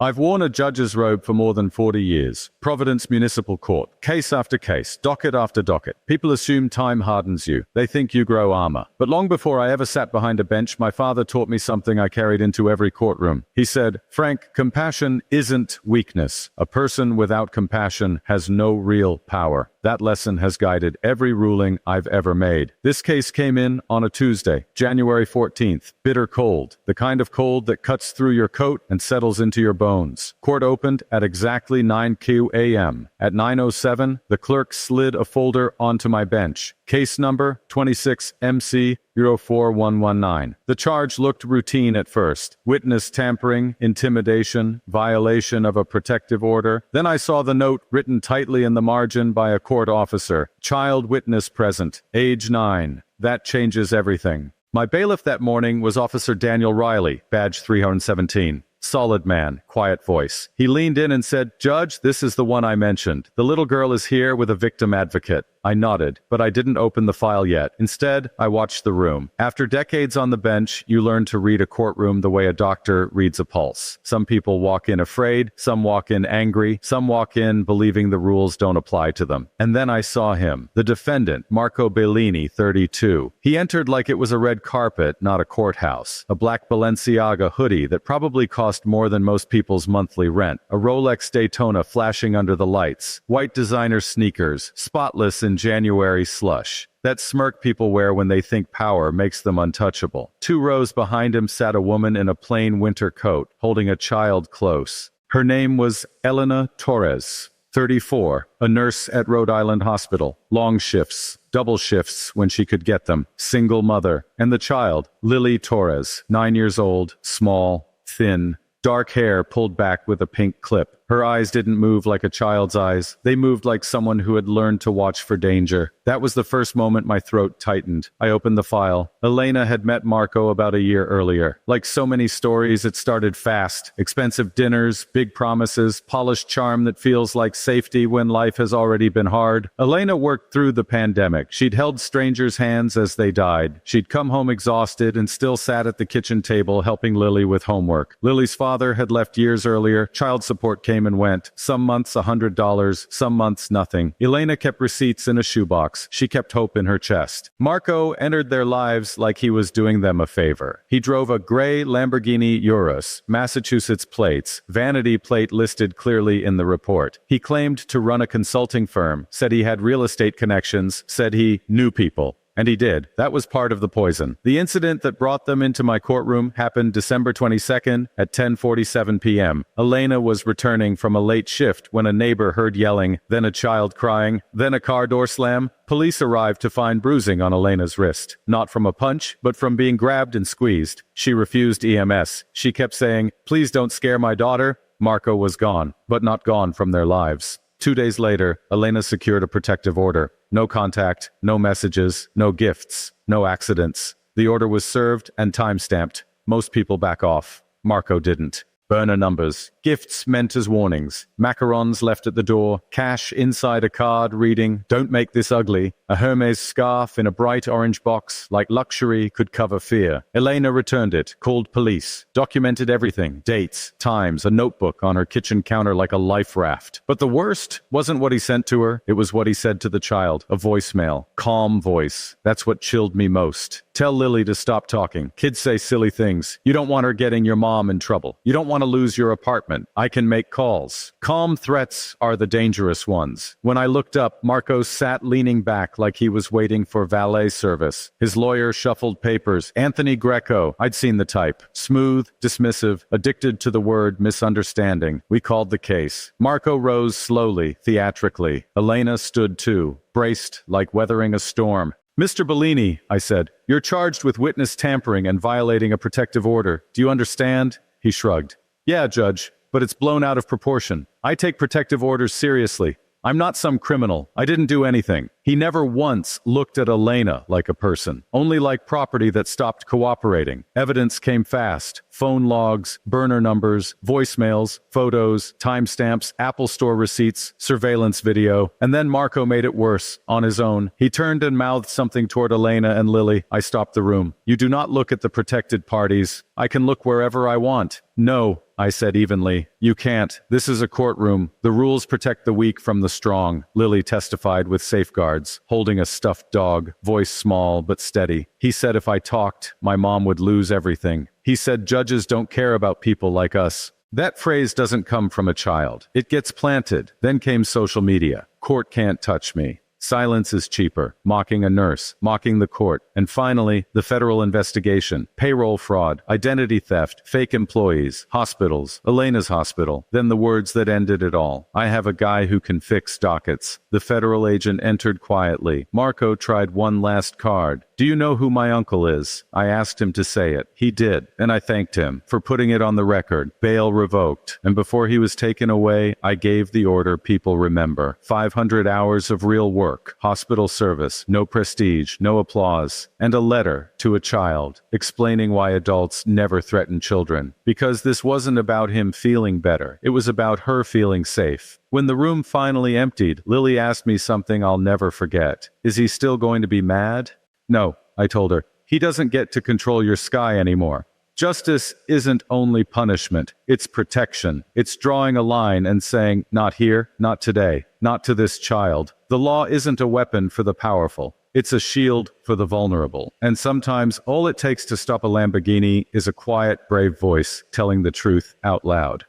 I've worn a judge's robe for more than 40 years. Providence Municipal Court. Case after case. Docket after docket. People assume time hardens you. They think you grow armor. But long before I ever sat behind a bench, my father taught me something I carried into every courtroom. He said, "Frank, compassion isn't weakness. A person without compassion has no real power." That lesson has guided every ruling I've ever made. This case came in on a Tuesday, January 14th. Bitter cold. The kind of cold that cuts through your coat and settles into your bones. Court opened at exactly 9 a.m. At 9:07, the clerk slid a folder onto my bench. Case number 26 MC 04119. The charge looked routine at first. Witness tampering, intimidation, violation of a protective order. Then I saw the note written tightly in the margin by a court officer. Child witness present, age 9. That changes everything. My bailiff that morning was Officer Daniel Riley, badge 317. Solid man, quiet voice. He leaned in and said, "Judge, this is the one I mentioned. The little girl is here with a victim advocate." I nodded, but I didn't open the file yet. Instead, I watched the room. After decades on the bench, you learn to read a courtroom the way a doctor reads a pulse. Some people walk in afraid, some walk in angry, some walk in believing the rules don't apply to them. And then I saw him, the defendant, Marco Bellini, 32. He entered like it was a red carpet, not a courthouse. A black Balenciaga hoodie that probably cost more than most people's monthly rent. A Rolex Daytona flashing under the lights. White designer sneakers, spotless in January slush. That smirk people wear when they think power makes them untouchable. 2 rows behind him sat a woman in a plain winter coat, holding a child close. Her name was Elena Torres, 34, a nurse at Rhode Island Hospital. Long shifts, double shifts when she could get them. Single mother. And the child, Lily Torres, 9 years old, small, thin, dark hair pulled back with a pink clip. Her eyes didn't move like a child's eyes. They moved like someone who had learned to watch for danger. That was the first moment my throat tightened. I opened the file. Elena had met Marco about a year earlier. Like so many stories, it started fast. Expensive dinners, big promises, polished charm that feels like safety when life has already been hard. Elena worked through the pandemic. She'd held strangers' hands as they died. She'd come home exhausted and still sat at the kitchen table helping Lily with homework. Lily's father had left years earlier. Child support came and went. Some months $100, some months nothing. Elena kept receipts in a shoebox. She kept hope in her chest. Marco entered their lives like he was doing them a favor. He drove a gray Lamborghini Urus, Massachusetts plates, vanity plate listed clearly in the report. He claimed to run a consulting firm, said he had real estate connections, said he knew people. And he did. That was part of the poison. The incident that brought them into my courtroom happened December 22nd at 10:47 p.m. Elena was returning from a late shift when a neighbor heard yelling, then a child crying, then a car door slam. Police arrived to find bruising on Elena's wrist. Not from a punch, but from being grabbed and squeezed. She refused EMS. She kept saying, "Please don't scare my daughter." Marco was gone, but not gone from their lives. 2 days later, Elena secured a protective order. No contact, no messages, no gifts, no accidents. The order was served and time-stamped. Most people back off. Marco didn't. Burner numbers. Gifts meant as warnings. Macarons left at the door. Cash inside a card reading, "Don't make this ugly." A Hermes scarf in a bright orange box, like luxury, could cover fear. Elena returned it, called police, documented everything, dates, times, a notebook on her kitchen counter like a life raft. But the worst wasn't what he sent to her. It was what he said to the child. A voicemail. Calm voice. That's what chilled me most. "Tell Lily to stop talking. Kids say silly things. You don't want her getting your mom in trouble. You don't want to lose your apartment. I can make calls." Calm threats are the dangerous ones. When I looked up, Marco sat leaning back like he was waiting for valet service. His lawyer shuffled papers. Anthony Greco. I'd seen the type. Smooth, dismissive, addicted to the word misunderstanding. We called the case. Marco rose slowly, theatrically. Elena stood too, braced like weathering a storm. "Mr. Bellini," I said, "you're charged with witness tampering and violating a protective order. Do you understand?" He shrugged. "Yeah, Judge, but it's blown out of proportion. I take protective orders seriously. I'm not some criminal. I didn't do anything." He never once looked at Elena like a person, only like property that stopped cooperating. Evidence came fast. Phone logs, burner numbers, voicemails, photos, timestamps, Apple Store receipts, surveillance video. And then Marco made it worse, on his own. He turned and mouthed something toward Elena and Lily. I stopped the room. "You do not look at the protected parties. I can look wherever I want." No, I said evenly. You can't. This is a courtroom. The rules protect the weak from the strong, Lily testified with safeguards, holding a stuffed dog, voice small but steady. He said if I talked, my mom would lose everything. He said judges don't care about people like us. That phrase doesn't come from a child. It gets planted. Then came social media. Court can't touch me. Silence is cheaper. Mocking a nurse, mocking the court. And finally, the federal investigation. Payroll fraud, identity theft, fake employees, hospitals, Elena's hospital. Then the words that ended it all. I have a guy who can fix dockets. The federal agent entered quietly. Marco tried one last card. Do you know who my uncle is? I asked him to say it. He did, and I thanked him for putting it on the record. Bail revoked. And before he was taken away, I gave the order people remember. 500 hours of real work, hospital service, no prestige, no applause, and a letter to a child explaining why adults never threaten children. Because this wasn't about him feeling better. It was about her feeling safe. When the room finally emptied, Lily asked me something I'll never forget. Is he still going to be mad? No, I told her. He doesn't get to control your sky anymore. Justice isn't only punishment, it's protection. It's drawing a line and saying, not here, not today, not to this child. The law isn't a weapon for the powerful. It's a shield for the vulnerable. And sometimes all it takes to stop a Lamborghini is a quiet, brave voice telling the truth out loud.